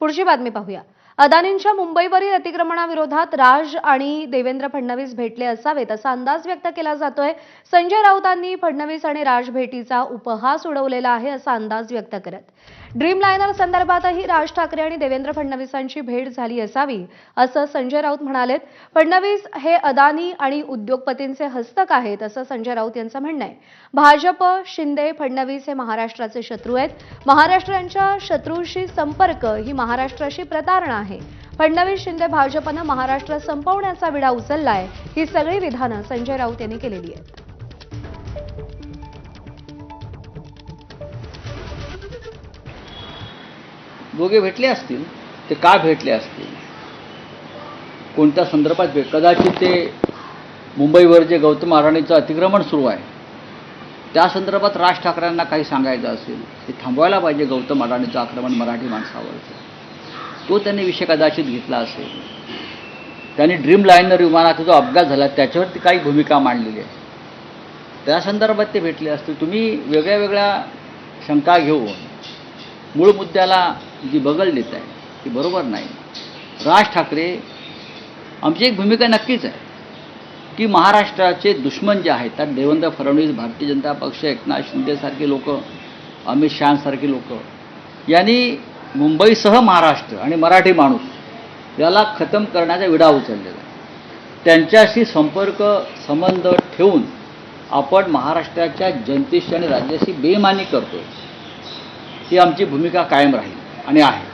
पुढची बातमी पाहूया। अदानींच्या मुंबईवरील अतिक्रमणाविरोधात राज आणि देवेंद्र फडणवीस भेटले असावेत असा अंदाज व्यक्त केला जातोय। संजय राऊतांनी फडणवीस आणि राज भेटीचा उपहास उडवलेला आहे असा अंदाज व्यक्त करत ड्रीम लायनर संदर्भातही राज ठाकरे आणि देवेंद्र फडणवीसांची भेट झाली असावी असं संजय राऊत म्हणालेत। फडणवीस हे अदानी आणि उद्योगपतींचे हस्तक आहेत असं संजय राऊत यांचं म्हणणं आहे। भाजप, शिंदे, फडणवीस हे महाराष्ट्राचे शत्रू आहेत। महाराष्ट्राच्या शत्रूशी संपर्क ही महाराष्ट्राशी प्रतारणा आहे। फडणवीस, शिंदे, भाजपनं महाराष्ट्र संपवण्याचा विडा उचललाय। ही सगळी विधानं संजय राऊत यांनी केलेली आहेत। दोघे भेटले असतील, ते का भेटले असतील, कोणत्या संदर्भात कदाचित ते मुंबईवर जे गौतम अडाणीचं अतिक्रमण सुरू आहे त्या संदर्भात राज ठाकरेंना काही सांगायचं असेल, ते थांबवायला पाहिजे गौतम अडाणीचं आक्रमण मराठी माणसावरचं, तो त्यांनी विषय कदाचित घेतला असेल। त्यांनी ड्रीम लायनर विमानाचा जो अपघात झाला त्याच्यावरती काही भूमिका मांडलेली आहे, त्या संदर्भात ते भेटले असतील। तुम्ही वेगळ्या वेगळ्या शंका घेऊन मूळ मुद्द्याला जी बगल देत आहे ती बरोबर नाही। राज ठाकरे, आमची एक भूमिका नक्कीच आहे की महाराष्ट्राचे दुश्मन जे आहेत त्यात देवेंद्र फडणवीस, भारतीय जनता पक्ष, एकनाथ शिंदेसारखे लोक, अमित शहासारखे लोक यांनी मुंबईसह महाराष्ट्र आणि मराठी माणूस याला खतम करण्याचा विडा उचललेला आहे। त्यांच्याशी संपर्क संबंध ठेवून आपण महाराष्ट्राच्या जनतेशी आणि राज्याशी बेईमानी करतोय, ही आमची भूमिका कायम राहील आणि आहे।